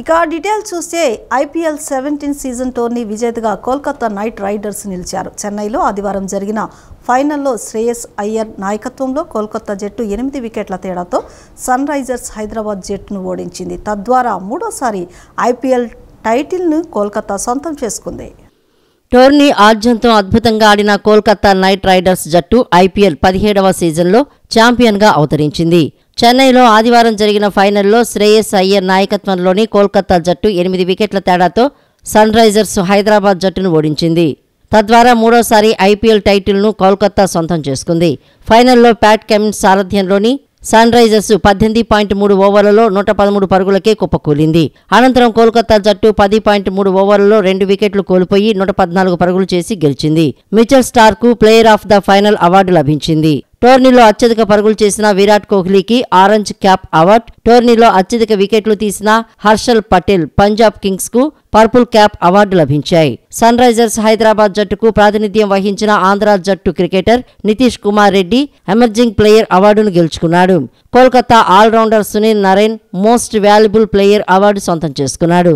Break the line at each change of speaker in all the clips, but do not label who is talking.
ఇక డీటెయిల్స్ చూస్తే IPL 17 season tourney విజేతగా కోల్కతా నైట్ రైడర్స్ నిలిచారు. చెన్నైలో ఆదివారం జరిగిన ఫైనల్లో శ్రేయస్ అయ్యర్ నాయకత్వంలో కోల్కతా జట్టు 8 వికెట్ల తేడాతో సన్ రైజర్స్ హైదరాబాద్ జట్టును ఓడించింది. తద్వారా మూడోసారి ఐపీఎల్ టైటిల్ను కోల్కతా సొంతం చేసుకుంది.
టోర్నీ ఆద్యంతం అద్భుతంగా ఆడిన కోల్కతా నైట్ రైడర్స్ జట్టు ఐపీఎల్ 17వ సీజన్లో ఛాంపియన్గా అవతరించింది. చెన్నైలో ఆదివారం జరిగిన ఫైనల్లో శ్రేయస్ అయ్యర్ నాయకత్వంలోని కోల్కతా జట్టు 8 వికెట్ల తేడాతో సన్ రైజర్స్ హైదరాబాద్ జట్టును ఓడించింది. తద్వారా మూడోసారి ఐపీఎల్ టైటిల్ను కోల్కతా సొంతం చేసుకుంది. ఫైనల్లో ప్యాట్ కమిన్స్ సారథ్యంలోని సన్ రైజర్స్ 18.3 ఓవర్లలో 113 పరుగులకే కుప్పకూలింది. అనంతరం కోల్కతా జట్టు 10.3 ఓవర్లలో 2 వికెట్లు కోల్పోయి 114 పరుగులు చేసి గెలిచింది. Mitchell Starc player of the final award లభించింది. టోర్నీలో అత్యధిక పరుగులు చేసిన విరాట్ కోహ్లీకి ఆరెంజ్ క్యాప్ అవార్డు, టోర్నీలో అత్యధిక వికెట్లు తీసిన హర్షల్ పటేల్ పంజాబ్ కింగ్స్ కు పర్పుల్ క్యాప్ అవార్డు లభించాయి. సన్ రైజర్స్ హైదరాబాద్ జట్టుకు ప్రాతినిధ్యం వహించిన ఆంధ్ర జట్టు cricketer Nitish Kumar Reddy emerging player అవార్డును గెలుచుకున్నాడు. Kolkata allrounder Sunil Narine most valuable player award సొంతం చేసుకున్నాడు.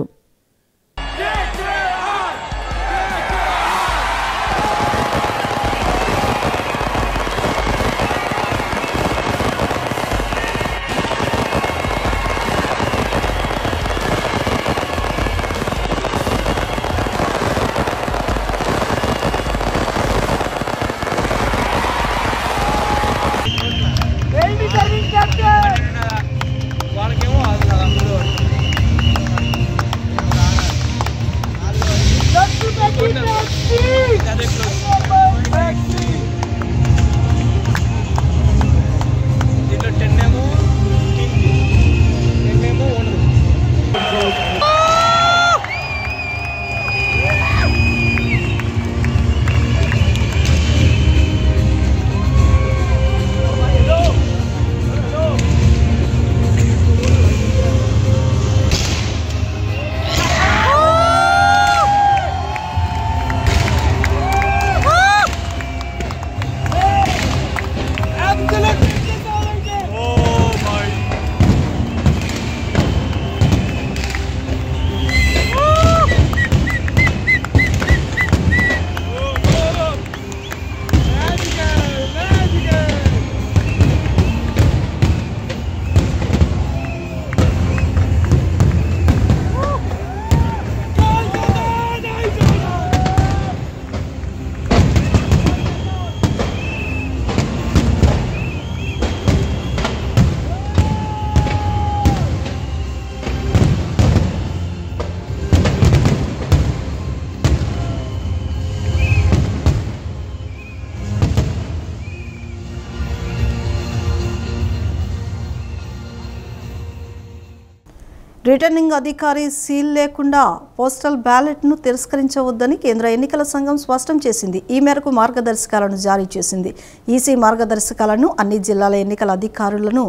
రిటర్నింగ్ అధికారి సీల్ లేకుండా పోస్టల్ బ్యాలెట్ను తిరస్కరించవద్దని కేంద్ర ఎన్నికల సంఘం స్పష్టం చేసింది. ఈ మేరకు మార్గదర్శకాలను జారీ చేసింది. ఈసీ మార్గదర్శకాలను అన్ని జిల్లాల ఎన్నికల అధికారులను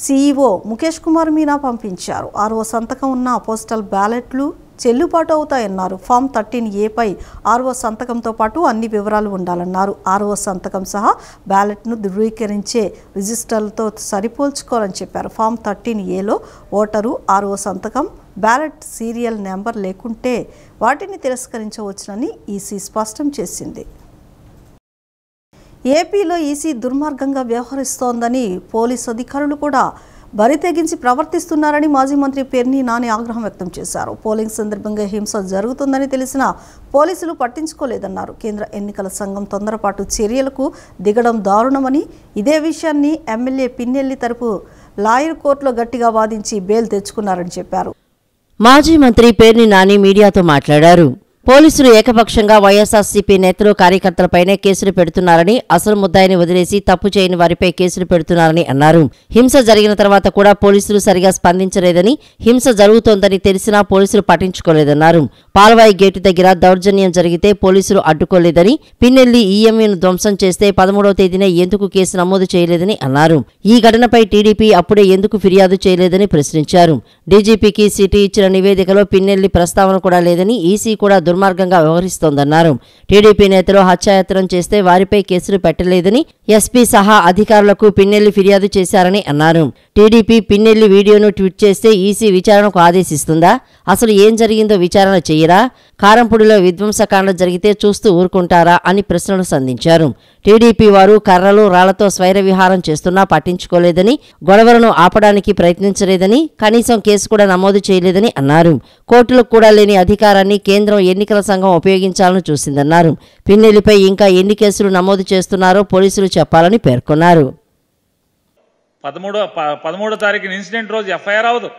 సీఈఓ ముఖేష్ కుమార్ మీనా పంపించారు. ఆర్ఓ సంతకం ఉన్న పోస్టల్ బ్యాలెట్లు చెల్లుబాటు అవుతాయన్నారు. ఫామ్ 13A పై ఆర్ఓ సంతకంతో పాటు అన్ని వివరాలు ఉండాలన్నారు. ఆర్ఓ సంతకం సహా బ్యాలెట్ను ధృవీకరించే రిజిస్టర్లతో సరిపోల్చుకోవాలని చెప్పారు. ఫామ్ 13Aలో ఓటరు ఆర్ఓ సంతకం బ్యాలెట్ సీరియల్ నెంబర్ లేకుంటే వాటిని తిరస్కరించవచ్చునని ఈసీ స్పష్టం చేసింది. ఏపీలో ఈసీ దుర్మార్గంగా వ్యవహరిస్తోందని పోలీసు అధికారులు కూడా బరి తెగించి ప్రవర్తిస్తున్నారని మాజీ మంత్రి పేర్ని నాని ఆగ్రహం వ్యక్తం చేశారు. పోలింగ్ సందర్భంగా హింస జరుగుతుందని తెలిసినా పోలీసులు పట్టించుకోలేదన్నారు. కేంద్ర ఎన్నికల సంఘం తొందరపాటు చర్యలకు దిగడం దారుణమని, ఇదే విషయాన్ని ఎమ్మెల్యే పిన్నెల్లి తరపు లాయర్ కోర్టులో గట్టిగా వాదించి బెయిల్ తెచ్చుకున్నారని చెప్పారు.
మాజీ మంత్రి పేర్ని నాని మీడియాతో మాట్లాడారు. పోలీసులు ఏకపక్షంగా వైఎస్ఆర్సీపీ నేతలు కార్యకర్తలపైనే కేసులు పెడుతున్నారని, అసలు ముద్దాయిని వదిలేసి తప్పు చేయని వారిపై కేసులు పెడుతున్నారని అన్నారు. హింస జరిగిన తర్వాత కూడా పోలీసులు సరిగా స్పందించలేదని, హింస జరుగుతోందని తెలిసినా పోలీసులు పట్టించుకోలేదన్నారు. పాల్వాయి గేటు దగ్గర దౌర్జన్యం జరిగితే పోలీసులు అడ్డుకోలేదని, పిన్నెల్లి ఈఎంయూను ధ్వంసం చేస్తే 13వ తేదీనే ఎందుకు కేసు నమోదు చేయలేదని అన్నారు. ఈ ఘటనపై టీడీపీ అప్పుడే ఎందుకు ఫిర్యాదు చేయలేదని ప్రశ్నించారు. డీజీపీకి సిటీ ఇచ్చిన నివేదికలో పిన్నెల్లి ప్రస్తావన కూడా లేదని, ఈసీ కూడా దుర్మార్గంగా వ్యవహరిస్తోందన్నారు. టీడీపీ నేతలు హత్యాయత్నం చేస్తే వారిపై కేసులు పెట్టలేదని ఎస్పీ సహా అధికారులకు పిన్నెల్లి ఫిర్యాదు చేశారని అన్నారు. టీడీపీ పిన్నెల్లి వీడియోను ట్వీట్ చేస్తే ఈసీ విచారణకు ఆదేశిస్తుందా? అసలు ఏం జరిగిందో విచారణ చేయరా? కారంపూడిలో విధ్వంసకాండ జరిగితే చూస్తూ ఊరుకుంటారా అని ప్రశ్నలు సంధించారు. టీడీపీ వారు కర్రలు రాళ్లతో స్వైర విహారం చేస్తున్నా పట్టించుకోలేదని, గొడవలను ఆపడానికి ప్రయత్నించలేదని, కనీసం కేసు కూడా నమోదు చేయలేదని అన్నారు. కోర్టులకు కూడా లేని అధికారాన్ని కేంద్రం ఎన్నికల సంఘం ఉపయోగించాలని చూసిందన్నారు. పిన్నెల్లిపై ఇంకా ఎన్ని కేసులు నమోదు చేస్తున్నారో పోలీసులు చెప్పాలని పేర్కొన్నారు.
13వ తారీఖున ఇన్సిడెంట్ రోజు ఎఫ్ఐఆర్ అవ్వదు.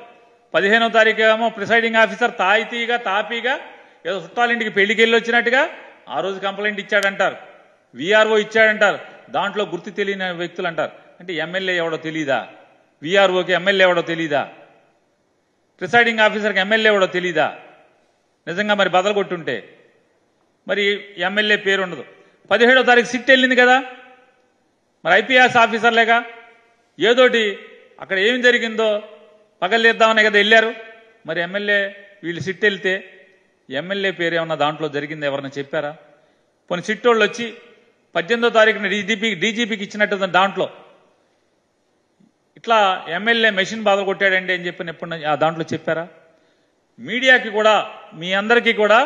15వ తారీఖు ఏమో ప్రిసైడింగ్ ఆఫీసర్ తాపీగా ఏదో చుట్టాలింటికి పెళ్లికి వెళ్ళి వచ్చినట్టుగా ఆ రోజు కంప్లైంట్ ఇచ్చాడంటారు. వీఆర్ఓ ఇచ్చాడంటారు. దాంట్లో గుర్తు తెలియని వ్యక్తులు అంటారు. అంటే ఎమ్మెల్యే ఎవడో తెలీదా? వీఆర్ఓకి ఎమ్మెల్యే ఎవడో తెలీదా? ప్రిసైడింగ్ ఆఫీసర్కి ఎమ్మెల్యే ఎవడో తెలీదా? నిజంగా మరి బదలు కొట్టుంటే మరి ఎమ్మెల్యే పేరు ఉండదు. 17వ తారీఖు సిట్ వెళ్ళింది కదా, మరి ఐపీఎస్ ఆఫీసర్లేగా ఏదోటి అక్కడ ఏం జరిగిందో పగలేద్దామనే కదా వెళ్ళారు. మరి ఎమ్మెల్యే వీళ్ళు సిట్ వెళ్తే ఎమ్మెల్యే పేరు ఏమన్నా దాంట్లో జరిగింది ఎవరన్నా చెప్పారా? పోనీ సిట్ వాళ్ళు వచ్చి 18వ తారీఖున డీజీపీకి ఇచ్చినట్టు దాంట్లో ఇట్లా ఎమ్మెల్యే మెషిన్ బాధలు కొట్టాడండి అని చెప్పిన ఎప్పుడు దాంట్లో చెప్పారా? మీడియాకి కూడా మీ అందరికీ కూడా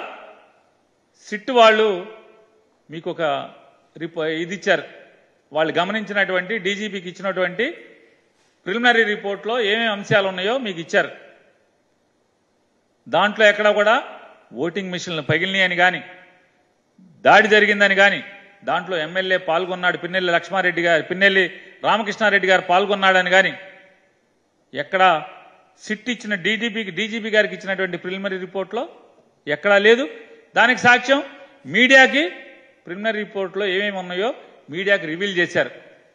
సిట్ వాళ్ళు మీకు ఒక ఇది ఇచ్చారు. వాళ్ళు గమనించినటువంటి డీజీపీకి ఇచ్చినటువంటి ప్రిలిమినరీ రిపోర్ట్లో ఏమేమి అంశాలు ఉన్నాయో మీకు ఇచ్చారు. దాంట్లో ఎక్కడా కూడా ఓటింగ్ మిషన్లు పగిలినాయని కానీ, దాడి జరిగిందని కానీ, దాంట్లో ఎమ్మెల్యే పాల్గొన్నాడు, పిన్నెల్లి రామకృష్ణారెడ్డి గారు పాల్గొన్నాడని కానీ ఎక్కడా సిట్ ఇచ్చిన డీజీపీ గారికి ఇచ్చినటువంటి ప్రిలిమినరీ రిపోర్ట్లో ఎక్కడా లేదు. దానికి సాక్ష్యం మీడియాకి ప్రిలిమినరీ రిపోర్ట్లో ఏమేమి ఉన్నాయో మీడియాకి రివీల్ చేశారు.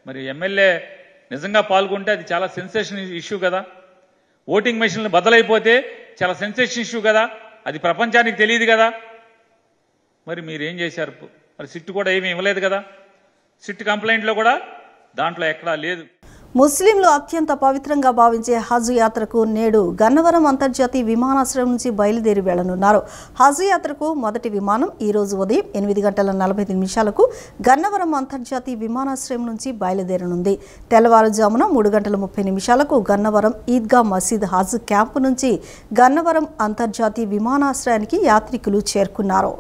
మరి ఎమ్మెల్యే నిజంగా పాల్గొంటే అది చాలా సెన్సేషన్ ఇష్యూ కదా. ఓటింగ్ మెషిన్లు బదలైపోతే చాలా సెన్సేషన్ ఇష్యూ కదా. అది ప్రపంచానికి తెలియదు కదా. మరి మీరేం చేశారు? మరి సిట్ కూడా ఏమీ ఇవ్వలేదు కదా. సిట్ కంప్లైంట్లో కూడా దాంట్లో ఎక్కడా లేదు.
ముస్లింలు అత్యంత పవిత్రంగా భావించే హజ్ యాత్రకు నేడు గన్నవరం అంతర్జాతీయ విమానాశ్రయం నుంచి బయలుదేరి వెళ్లనున్నారు. హజ్ యాత్రకు మొదటి విమానం ఈ రోజు ఉదయం 8:45 గన్నవరం అంతర్జాతీయ విమానాశ్రయం నుంచి బయలుదేరనుంది. తెల్లవారుజామున 3:30 గన్నవరం ఈద్గా మసీద్ హజ్ క్యాంపు నుంచి గన్నవరం అంతర్జాతీయ విమానాశ్రయానికి యాత్రికులు చేరుకున్నారు.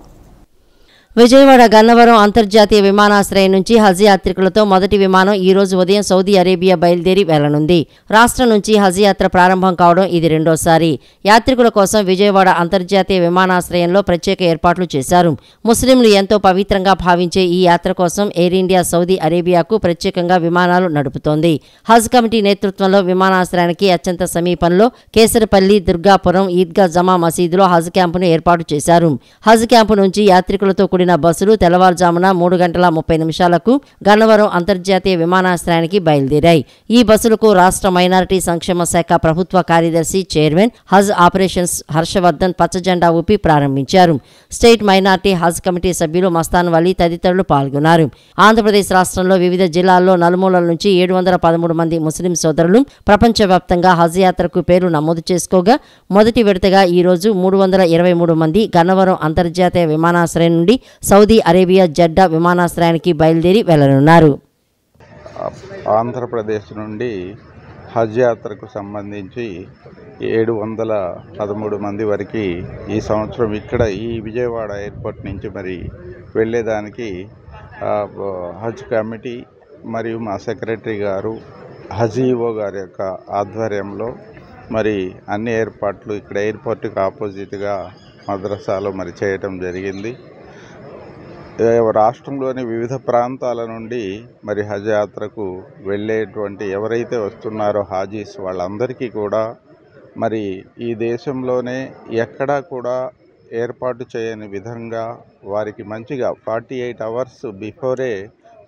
విజయవాడ గన్నవరం అంతర్జాతీయ విమానాశ్రయం నుంచి హజ్ యాత్రికులతో మొదటి విమానం ఈ రోజు ఉదయం సౌదీ అరేబియా బయలుదేరి వెళ్లనుంది. రాష్ట్రం నుంచి హజ్ యాత్ర ప్రారంభం కావడం ఇది రెండోసారి. యాత్రికుల కోసం విజయవాడ అంతర్జాతీయ విమానాశ్రయంలో ప్రత్యేక ఏర్పాట్లు చేశారు. ముస్లింలు ఎంతో పవిత్రంగా భావించే ఈ యాత్ర కోసం ఎయిర్ ఇండియా సౌదీ అరేబియాకు ప్రత్యేకంగా విమానాలు నడుపుతోంది. హజ్ కమిటీ నేతృత్వంలో విమానాశ్రయానికి అత్యంత సమీపంలో కేసరపల్లి, దుర్గాపురం, ఈద్గా జమా మసీదులో హజ్ క్యాంపును ఏర్పాటు చేశారు. హజ్ క్యాంపు నుంచి యాత్రికులతో బస్సులు తెల్లవారుజామున 3:30 గన్నవరం అంతర్జాతీయ విమానాశ్రయానికి బయలుదేరాయి. ఈ బస్సులకు రాష్ట్ర మైనారిటీ సంక్షేమ శాఖ ప్రభుత్వ కార్యదర్శి, చైర్మన్ హజ్ ఆపరేషన్స్ హర్షవర్ధన్ పచ్చజెండా ఊపి ప్రారంభించారు. స్టేట్ మైనారిటీ హజ్ కమిటీ సభ్యులు మస్తాన్ వలీ తదితరులు పాల్గొన్నారు. ఆంధ్రప్రదేశ్ రాష్ట్రంలో వివిధ జిల్లాల్లో నలుమూలల నుంచి 713 మంది ముస్లిం సోదరులు ప్రపంచవ్యాప్తంగా హజ్ యాత్రకు పేరు నమోదు చేసుకోగా మొదటి విడతగా ఈ రోజు 323 మంది గన్నవరం అంతర్జాతీయ విమానాశ్రయం నుండి సౌదీ అరేబియా జెడ్డా విమానాశ్రయానికి బయలుదేరి వెళ్లనున్నారు.
ఆంధ్రప్రదేశ్ నుండి హజ్ యాత్రకు సంబంధించి 713 మంది వరకు ఈ సంవత్సరం ఇక్కడ ఈ విజయవాడ ఎయిర్పోర్ట్ నుంచి మరి వెళ్ళేదానికి హజ్ కమిటీ మరియు మా సెక్రటరీ గారు, హజ్ ఈఓ గారి యొక్క ఆధ్వర్యంలో మరి అన్ని ఏర్పాట్లు ఇక్కడ ఎయిర్పోర్ట్కి ఆపోజిట్గా మద్రసాలో మరి చేయటం జరిగింది. రాష్ట్రంలోని వివిధ ప్రాంతాల నుండి మరి హజ్ యాత్రకు వెళ్ళేటువంటి ఎవరైతే వస్తున్నారో హాజీస్ వాళ్ళందరికీ కూడా మరి ఈ దేశంలోనే ఎక్కడా కూడా ఏర్పాటు చేయని విధంగా వారికి మంచిగా 48 అవర్స్ బిఫోరే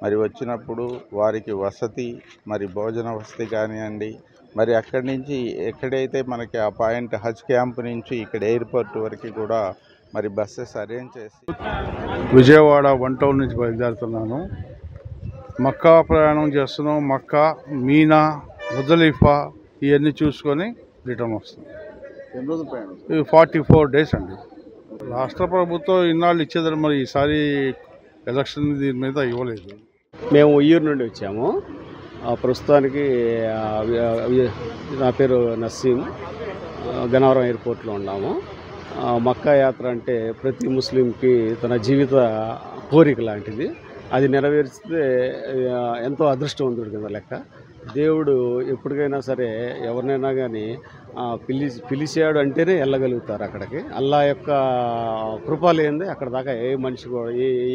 మరి వచ్చినప్పుడు వారికి వసతి మరి భోజన వసతి కానివ్వండి, మరి అక్కడి నుంచి ఎక్కడైతే మనకి ఆ పాయింట్ హజ్ క్యాంప్ నుంచి ఇక్కడ ఎయిర్పోర్ట్ వరకు కూడా మరి బస్సెస్ అరేంజ్ చేసి
విజయవాడ 1 టౌన్ నుంచి బయలుదేరుతున్నాను. మక్కా ప్రయాణం చేస్తున్నాం. మక్కా, మీనా, ముజలిఫా ఇవన్నీ చూసుకొని రిటర్న్ వస్తాం. 44 డేస్ అండి. రాష్ట్ర ప్రభుత్వం ఇన్నాళ్ళు ఇచ్చేదని మరి ఈసారి ఎలక్షన్ దీని మీద ఇవ్వలేదు.
మేము ఉయ్యూరు నుండి వచ్చాము. ప్రస్తుతానికి నా పేరు నసీం, గన్నవరం ఎయిర్పోర్ట్లో ఉన్నాము. మక్కా యాత్ర అంటే ప్రతి ముస్లింకి తన జీవిత కోరిక లాంటిది. అది నెరవేరిస్తే ఎంతో అదృష్టవంతుడి కింద లెక్క. దేవుడు ఎప్పటికైనా సరే ఎవరినైనా కానీ పిలిచాడు అంటేనే వెళ్ళగలుగుతారు అక్కడికి. అల్లా యొక్క కృప లేనిదే అక్కడ దాకా ఏ మనిషి కూడా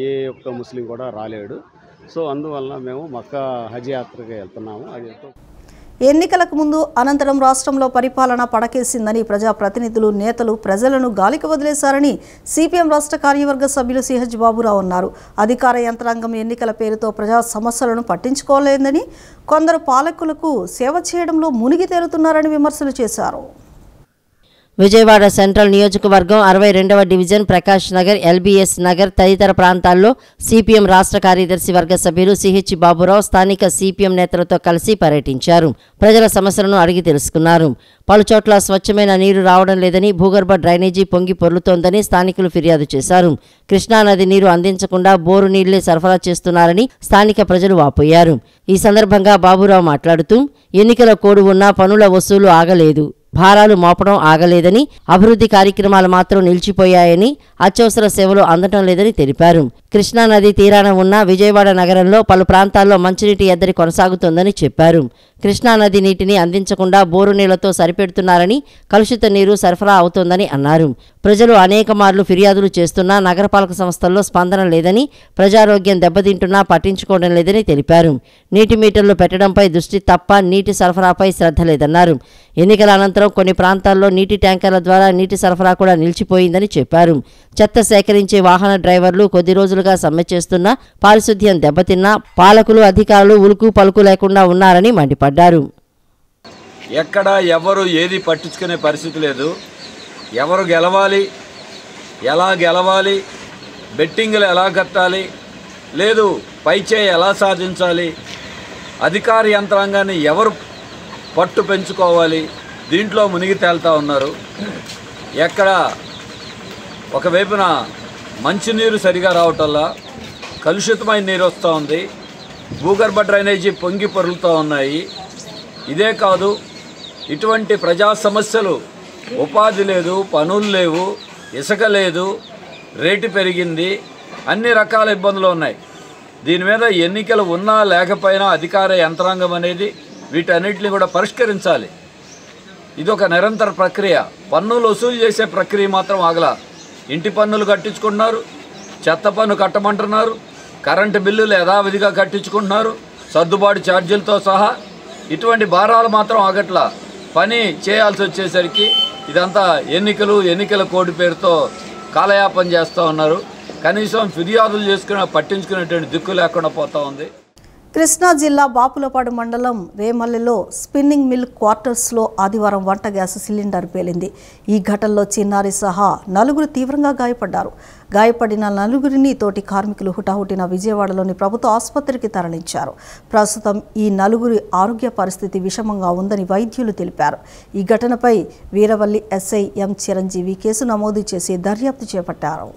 ఏ ఒక్క ముస్లిం కూడా రాలేడు. సో అందువల్ల మేము మక్కా హజ్ యాత్రకి వెళ్తున్నాము. అది
ఎన్నికలకు ముందు అనంతరం రాష్ట్రంలో పరిపాలన పడకేసిందని ప్రజాప్రతినిధులు నేతలు ప్రజలను గాలికి వదిలేశారని సిపిఎం రాష్ట్ర కార్యవర్గ సభ్యులు సిహెచ్ బాబురావు అన్నారు. అధికార యంత్రాంగం ఎన్నికల పేరుతో ప్రజా సమస్యలను పట్టించుకోలేదని, కొందరు పాలకులకు సేవ చేయడంలో మునిగి తేలుతున్నారని విమర్శలు చేశారు.
విజయవాడ సెంట్రల్ నియోజకవర్గం 62వ డివిజన్, ప్రకాష్ నగర్, ఎల్బీఎస్ నగర్ తదితర ప్రాంతాల్లో సిపిఎం రాష్ట్ర కార్యదర్శి వర్గ సభ్యులు సిహెచ్ బాబురావు స్థానిక సిపిఎం నేతలతో కలిసి పర్యటించారు. ప్రజల సమస్యలను అడిగి తెలుసుకున్నారు. పలుచోట్ల స్వచ్ఛమైన నీరు రావడం లేదని, భూగర్భ డ్రైనేజీ పొంగి పొర్లుతోందని స్థానికులు ఫిర్యాదు చేశారు. కృష్ణానది నీరు అందించకుండా బోరు నీళ్లే సరఫరా చేస్తున్నారని స్థానిక ప్రజలు వాపోయారు. ఈ సందర్భంగా బాబురావు మాట్లాడుతూ, ఎన్నికల కోడ్ ఉన్నా పనుల వసూలు ఆగలేదు, భారాలు మోపడం ఆగలేదని, అభివృద్ధి కార్యక్రమాలు మాత్రం నిలిచిపోయాయని, అత్యవసర సేవలు అందటం లేదని తెలిపారు. కృష్ణానది తీరాన ఉన్న విజయవాడ నగరంలో పలు ప్రాంతాల్లో మంచినీటి ఎద్దడి కొనసాగుతోందని చెప్పారు. కృష్ణానది నీటిని అందించకుండా బోరు నీళ్లతో సరిపెడుతున్నారని, కలుషిత నీరు సరఫరా అవుతోందని అన్నారు. ప్రజలు అనేక మార్లు ఫిర్యాదులు చేస్తున్నా నగరపాలక సంస్థల్లో స్పందన లేదని, ప్రజారోగ్యం దెబ్బతింటున్నా పట్టించుకోవడం లేదని తెలిపారు. నీటి మీటర్లు పెట్టడంపై దృష్టి తప్ప నీటి సరఫరాపై శ్రద్ధ లేదన్నారు. ఎన్నికల అనంతరం కొన్ని ప్రాంతాల్లో నీటి ట్యాంకర్ల ద్వారా నీటి సరఫరా కూడా నిలిచిపోయిందని చెప్పారు. చెత్త సేకరించే వాహన డ్రైవర్లు కొద్ది రోజులుగా సమ్మె చేస్తున్నా పారిశుద్ధ్యం దెబ్బతిన్నా పాలకులు అధికారులు ఉలుకు పలుకు లేకుండా ఉన్నారని మండిపడ్డారు.
ఎక్కడ ఎవరు ఏది పట్టించుకునే పరిస్థితి లేదు. ఎవరు గెలవాలి, ఎలా గెలవాలి, బెట్టింగ్లు ఎలా కట్టాలి, లేదు పైచేయి ఎలా సాధించాలి, అధికార యంత్రాంగాన్ని ఎవరు పట్టు పెంచుకోవాలి, దీంట్లో మునిగి తేలుతూ ఉన్నారు. ఎక్కడ ఒకవైపున మంచినీరు సరిగా రావటంలా కలుషితమైన నీరు వస్తూ ఉంది, భూగర్భ డ్రైనేజీ పొంగి పొరులుతూ ఉన్నాయి. ఇదే కాదు, ఇటువంటి ప్రజా సమస్యలు, ఉపాధి లేదు, పనులు లేవు, ఇసుక లేదు, రేటు పెరిగింది, అన్ని రకాల ఇబ్బందులు ఉన్నాయి. దీని మీద ఎన్నికలు ఉన్నా లేకపోయినా అధికార యంత్రాంగం అనేది వీటన్నిటిని కూడా పరిష్కరించాలి. ఇది ఒక నిరంతర ప్రక్రియ. పన్నులు వసూలు చేసే ప్రక్రియ మాత్రం ఆగలా. ఇంటి పన్నులు కట్టించుకుంటున్నారు, చెత్త పన్ను కట్టమంటున్నారు, కరెంటు బిల్లులు యథావిధిగా కట్టించుకుంటున్నారు, సర్దుబాటు ఛార్జీలతో సహా. ఇటువంటి భారాలు మాత్రం ఆగట్లా. పని చేయాల్సి వచ్చేసరికి ఇదంతా ఎన్నికల కోడ్ పేరుతో కాలయాపన చేస్తూ ఉన్నారు. కనీసం ఫిర్యాదులు పట్టించుకునేటువంటి దిక్కు లేకుండా పోతూ ఉంది.
కృష్ణా జిల్లా బాపులపాడు మండలం రేమల్లెలో స్పిన్నింగ్ మిల్ క్వార్టర్స్లో ఆదివారం వంట గ్యాస్ సిలిండర్ పేలింది. ఈ ఘటనలో చిన్నారి సహా 4 తీవ్రంగా గాయపడ్డారు. గాయపడిన 4 తోటి కార్మికులు హుటాహుటిన విజయవాడలోని ప్రభుత్వ ఆసుపత్రికి తరలించారు. ప్రస్తుతం ఈ 4 ఆరోగ్య పరిస్థితి విషమంగా ఉందని వైద్యులు తెలిపారు. ఈ ఘటనపై వీరవల్లి ఎస్ఐ ఎం చిరంజీవి కేసు నమోదు చేసి దర్యాప్తు చేపట్టారు.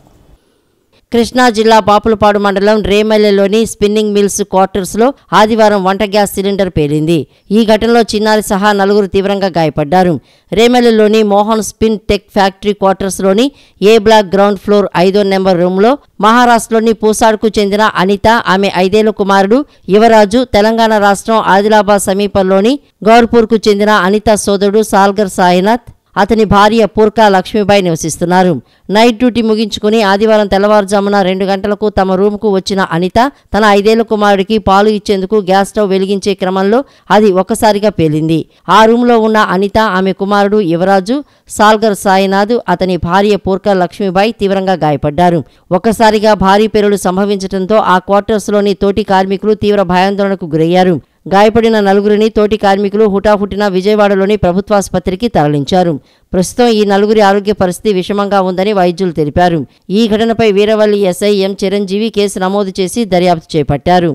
కృష్ణా జిల్లా బాపులపాడు మండలం రేమల్లెలోని స్పిన్నింగ్ మిల్స్ క్వార్టర్స్లో ఆదివారం వంట గ్యాస్ సిలిండర్ పేలింది. ఈ ఘటనలో చిన్నారి సహా 4 తీవ్రంగా గాయపడ్డారు. రేమల్లెలోని మోహన్ స్పిన్ టెక్ ఫ్యాక్టరీ క్వార్టర్స్లోని ఏ బ్లాక్ గ్రౌండ్ ఫ్లోర్ 5వ నెంబర్ రూమ్లో మహారాష్ట్రలోని పూసాడ్కు చెందిన అనిత, ఆమె 5 ఏళ్ల కుమారుడు యువరాజు, తెలంగాణ రాష్ట్రం ఆదిలాబాద్ సమీపంలోని గౌర్పూర్కు చెందిన అనిత సోదరుడు సాల్గర్ సాయినాథ్, అతని భార్య పూర్కా లక్ష్మీబాయి నివసిస్తున్నారు. నైట్ డ్యూటీ ముగించుకుని ఆదివారం తెల్లవారుజామున 2 గంటలకు తమ రూమ్కు వచ్చిన అనిత తన 5 ఏళ్ల కుమారుడికి పాలు ఇచ్చేందుకు గ్యాస్ స్టవ్ వెలిగించే క్రమంలో అది ఒక్కసారిగా పేలింది. ఆ రూమ్లో ఉన్న అనిత, ఆమె కుమారుడు యువరాజు, సాల్గర్ సాయినాథ్, అతని భార్య పూర్కా లక్ష్మీబాయి తీవ్రంగా గాయపడ్డారు. ఒక్కసారిగా భారీ పేలుడు సంభవించడంతో ఆ క్వార్టర్స్లోని తోటి కార్మికులు తీవ్ర భయాందోళనకు గురయ్యారు. గాయపడిన 4 తోటి కార్మికులు హుటాహుటిన విజయవాడలోని ప్రభుత్వాసుపత్రికి తరలించారు. ప్రస్తుతం ఈ 4 ఆరోగ్య పరిస్థితి విషమంగా ఉందని వైద్యులు తెలిపారు. ఈ ఘటనపై వీరవల్లి ఎస్ఐ ఎం చిరంజీవి కేసు నమోదు చేసి దర్యాప్తు చేపట్టారు.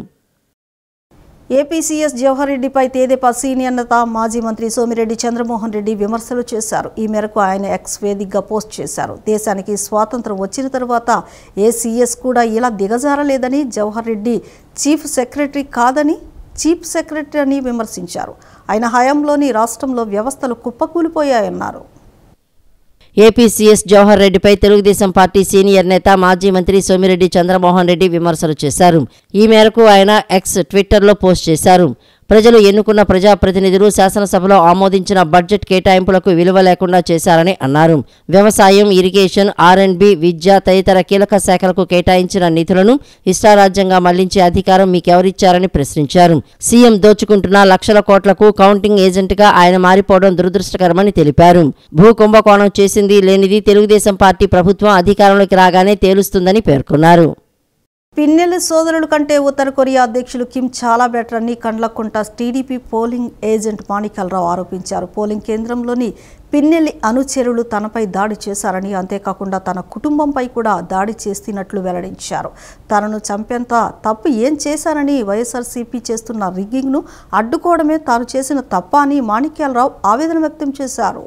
ఏపీ సీఎస్ జవహర్ రెడ్డిపై తెదేపా సీనియర్ నేత మాజీ మంత్రి సోమిరెడ్డి చంద్రమోహన్ రెడ్డి విమర్శలు చేశారు. ఈ మేరకు ఆయన ఎక్స్ వేదికగా పోస్ట్ చేశారు. దేశానికి స్వాతంత్రం వచ్చిన తర్వాత ఏ సీఎస్ కూడా ఇలా దిగజారలేదని, జవహర్ రెడ్డి చీఫ్ సెక్రటరీ కాదని, చీఫ్ సెక్రటరీ అని విమర్శించారు. ఆయన హయాంలోని రాష్ట్రంలో వ్యవస్థలు కుప్పకూలిపోయాయన్నారు.
ఏపీ సీఎస్ జవహర్ రెడ్డిపై తెలుగుదేశం పార్టీ సీనియర్ నేత మాజీ మంత్రి సోమిరెడ్డి చంద్రమోహన్ రెడ్డి విమర్శలు చేశారు. ఈ మేరకు ఆయన ఎక్స్ ట్విట్టర్లో పోస్ట్ చేశారు. ప్రజలు ఎన్నుకున్న ప్రజాప్రతినిధులు శాసనసభలో ఆమోదించిన బడ్జెట్ కేటాయింపులకు విలువ లేకుండా చేశారని అన్నారు. వ్యవసాయం, ఇరిగేషన్, R&B, విద్య తదితర కీలక శాఖలకు కేటాయించిన నిధులను ఇష్టారాజ్యంగా మళ్లించే అధికారం మీకెవరిచ్చారని ప్రశ్నించారు. సీఎం దోచుకుంటున్న లక్షల కోట్లకు కౌంటింగ్ ఏజెంట్గా ఆయన మారిపోవడం దురదృష్టకరమని తెలిపారు. భూ కుంభకోణం చేసింది లేనిది తెలుగుదేశం పార్టీ ప్రభుత్వం అధికారంలోకి రాగానే తేలుస్తుందని పేర్కొన్నారు.
పిన్నెల్లి సోదరుల కంటే ఉత్తర కొరియా అధ్యక్షులు కిమ్ చాలా బెటర్ అని Kandlakunta TDP polling agent Manikyalarao ఆరోపించారు. పోలింగ్ కేంద్రంలోని పిన్నెల్లి అనుచరులు తనపై దాడి చేశారని, అంతేకాకుండా తన కుటుంబంపై కూడా దాడి చేస్తున్నట్లు వెల్లడించారు. తనను చంపేంత తప్పు ఏం చేశారని, వైఎస్ఆర్సీపీ చేస్తున్న రిగ్గింగ్ను అడ్డుకోవడమే తాను చేసిన తప్ప అని మాణిక్యాలరావు ఆవేదన వ్యక్తం చేశారు.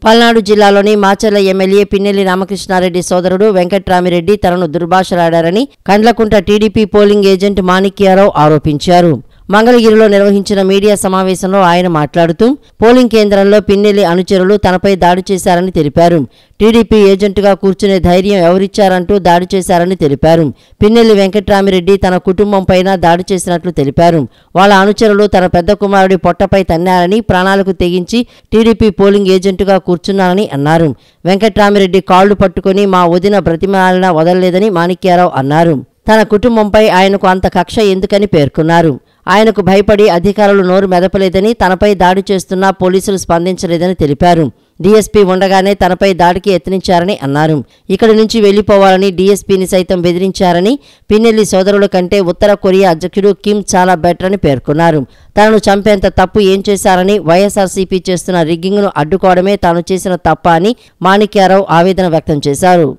పల్నాడు జిల్లాలోని మాచర్ల ఎమ్మెల్యే పిన్నెల్లి రామకృష్ణారెడ్డి సోదరుడు వెంకట్రామిరెడ్డి తనను దుర్భాషలాడారని Kandlakunta TDP polling agent Manikyalarao ఆరోపించారు. మంగళగిరిలో నిర్వహించిన మీడియా సమావేశంలో ఆయన మాట్లాడుతూ పోలింగ్ కేంద్రంలో పిన్నెల్లి అనుచరులు తనపై దాడి చేశారని తెలిపారు. టీడీపీ ఏజెంటుగా కూర్చునే ధైర్యం ఎవరిచ్చారంటూ దాడి చేశారని తెలిపారు. పిన్నెల్లి వెంకట్రామిరెడ్డి తన కుటుంబంపైన దాడి చేసినట్లు తెలిపారు. వాళ్ళ అనుచరులు తన పెద్ద కుమారుడి పొట్టపై తన్నారని, ప్రాణాలకు తెగించి టీడీపీ పోలింగ్ ఏజెంటుగా కూర్చున్నారని అన్నారు. వెంకట్రామిరెడ్డి కాళ్లు పట్టుకుని మా వదిన బ్రతిమాలినా వదలలేదని మాణిక్యాలరావు అన్నారు. తన కుటుంబంపై ఆయనకు అంత కక్ష ఎందుకని పేర్కొన్నారు. ఆయనకు భయపడి అధికారులు నోరు మెదపలేదని, తనపై దాడి చేస్తున్నా పోలీసులు స్పందించలేదని తెలిపారు. డీఎస్పీ ఉండగానే తనపై దాడికి యత్నించారని అన్నారు. ఇక్కడి నుంచి వెళ్లిపోవాలని డీఎస్పీని సైతం బెదిరించారని, పిన్నెల్లి సోదరుల కంటే ఉత్తర కొరియా అధ్యక్షుడు కిమ్ చాలా బెటర్ అని పేర్కొన్నారు. తనను చంపేంత తప్పు ఏం చేశారని, వైఎస్ఆర్సీపీ చేస్తున్న రిగ్గింగ్ను అడ్డుకోవడమే తాను చేసిన తప్ప అని మాణిక్యాలరావు ఆవేదన వ్యక్తం చేశారు.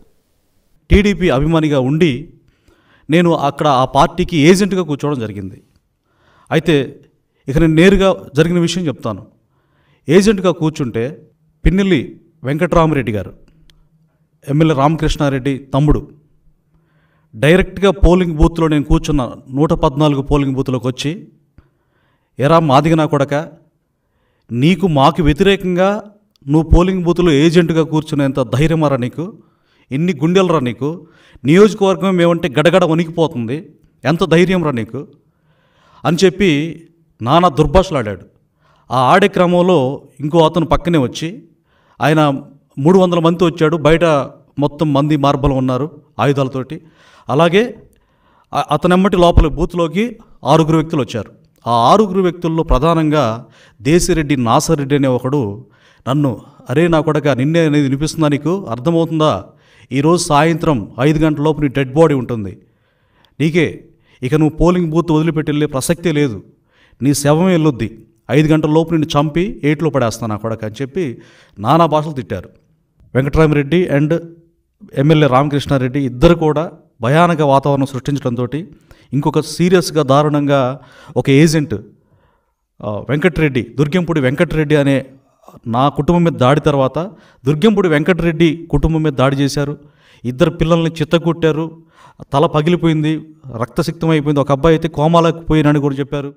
టీడీపీ అభిమానిగా ఉండి నేను అక్కడ ఆ పార్టీకి ఏజెంట్గా కూర్చోవడం జరిగింది. అయితే ఇక నేను నేరుగా జరిగిన విషయం చెప్తాను. ఏజెంట్గా కూర్చుంటే పిన్నెల్లి వెంకట్రామరెడ్డి గారు, ఎమ్మెల్యే రామకృష్ణారెడ్డి తమ్ముడు, డైరెక్ట్గా పోలింగ్ బూత్లో నేను కూర్చున్న 114 పోలింగ్ బూత్లోకి వచ్చి, ఎరా మాదిగనా కొడక, నీకు మాకు వ్యతిరేకంగా నువ్వు పోలింగ్ బూత్లో ఏజెంట్గా కూర్చునేంత ధైర్యమారా నీకు, ఎన్ని గుండెలరా నీకు, నియోజకవర్గం మేమంటే గడగడ వణికిపోతుంది, ఎంత ధైర్యం రా నీకు అని చెప్పి నానా దుర్భాషలాడాడు. ఆ ఆడే క్రమంలో ఇంకో అతను పక్కనే వచ్చి, ఆయన 300 మంది వచ్చాడు, బయట మొత్తం మంది మార్బలం ఉన్నారు ఆయుధాలతోటి. అలాగే అతనెమ్మటి లోపల బూత్లోకి 6 వ్యక్తులు వచ్చారు. ఆ 6 వ్యక్తుల్లో ప్రధానంగా దేశిరెడ్డి నాసరెడ్డి అనే ఒకడు నన్ను, అరే నా కొడక నిన్నే అనేది వినిపిస్తుందా, నీకు అర్థమవుతుందా, ఈరోజు సాయంత్రం 5 గంటల లోపు నీ డెడ్ బాడీ ఉంటుంది, నీకే ఇక నువ్వు పోలింగ్ బూత్ వదిలిపెట్టి వెళ్ళే ప్రసక్తే లేదు, నీ శవమే వెళ్ళొద్ది, 5 గంటల లోపు నిన్ను చంపి ఏట్లో పడేస్తాను నా కొడక అని చెప్పి నానా భాషలు తిట్టారు. వెంకట్రామరెడ్డి అండ్ ఎమ్మెల్యే రామకృష్ణారెడ్డి ఇద్దరు కూడా భయానక వాతావరణం సృష్టించడంతో ఇంకొక సీరియస్గా దారుణంగా ఒక ఏజెంట్ వెంకటరెడ్డి, దుర్గంపూడి వెంకటరెడ్డి అనే నా కుటుంబం మీద దాడి తర్వాత దుర్గంపూడి వెంకటరెడ్డి కుటుంబం మీద దాడి చేశారు. 2 పిల్లల్ని చిత్తకొట్టారు, తల పగిలిపోయింది, రక్తసిక్తం అయిపోయింది, ఒక అబ్బాయి అయితే కోమాలకు పోయినని కూడా చెప్పారు.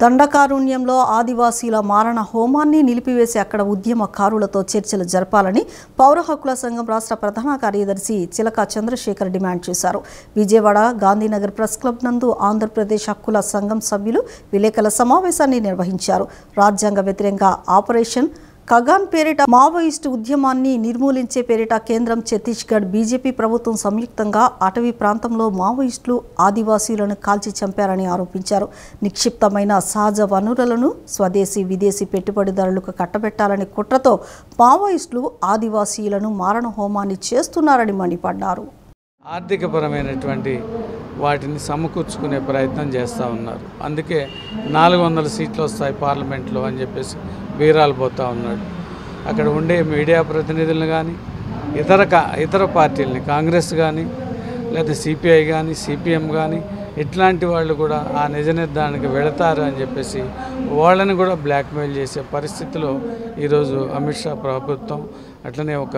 దండకారుణ్యంలో ఆదివాసీల మారణ హోమాన్ని నిలిపివేసి అక్కడ ఉద్యమకారులతో చర్చలు జరపాలని పౌర హక్కుల సంఘం రాష్ట్ర ప్రధాన కార్యదర్శి చిలక చంద్రశేఖర్ డిమాండ్ చేశారు. విజయవాడ గాంధీనగర్ ప్రెస్ క్లబ్ నందు ఆంధ్రప్రదేశ్ హక్కుల సంఘం సభ్యులు విలేకరుల సమావేశాన్ని నిర్వహించారు. రాజ్యాంగ వ్యతిరేక ఆపరేషన్ కగాన్ పేరిట మావోయిస్టు ఉద్యమాన్ని నిర్మూలించే పేరిట కేంద్రం, ఛత్తీస్గఢ్ బీజేపీ ప్రభుత్వం సంయుక్తంగా అటవీ ప్రాంతంలో మావోయిస్టులు ఆదివాసీలను కాల్చి చంపారని ఆరోపించారు. నిక్షిప్తమైన సహజ వనరులను స్వదేశీ విదేశీ పెట్టుబడిదారులకు కట్టబెట్టాలని కుట్రతో మావోయిస్టులు ఆదివాసీలను మారణ హోమాన్ని చేస్తున్నారని మండిపడ్డారు.
ఆర్థికపరమైనటువంటి వాటిని సమకూర్చుకునే ప్రయత్నం చేస్తూ ఉన్నారు. అందుకే 400 సీట్లు వస్తాయి పార్లమెంట్లో అని చెప్పేసి వీరాలు పోతూ ఉన్నాడు. అక్కడ ఉండే మీడియా ప్రతినిధులను కానీ ఇతర పార్టీలని, కాంగ్రెస్ కానీ లేదా సిపిఐ కానీ సిపిఎం కానీ ఇట్లాంటి వాళ్ళు కూడా ఆ నిజ నిర్ధారణకు వెళతారు అని చెప్పేసి వాళ్ళని కూడా బ్లాక్మెయిల్ చేసే పరిస్థితిలో ఈరోజు అమిత్ షా ప్రభుత్వం అట్లనే ఒక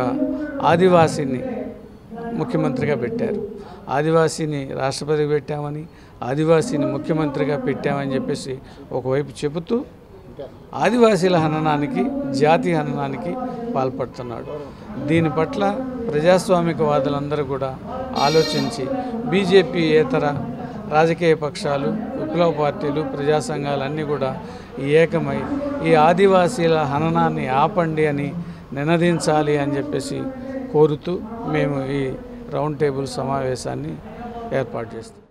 ఆదివాసీని ముఖ్యమంత్రిగా పెట్టారు. ఆదివాసీని రాష్ట్రపతికి పెట్టామని, ఆదివాసీని ముఖ్యమంత్రిగా పెట్టామని చెప్పేసి ఒకవైపు చెబుతూ ఆదివాసీల హననానికి, జాతి హననానికి పాల్పడుతున్నాడు. దీని పట్ల ప్రజాస్వామికవాదులందరూ కూడా ఆలోచించి బీజేపీ ఏతర రాజకీయ పక్షాలు, విప్లవ పార్టీలు, ప్రజా సంఘాలన్నీ కూడా ఏకమై ఈ ఆదివాసీల హననాన్ని ఆపండి అని నినదించాలి అని చెప్పేసి కోరుతూ మేము ఈ రౌండ్ టేబుల్ సమావేశాన్ని ఏర్పాటు చేస్తాం.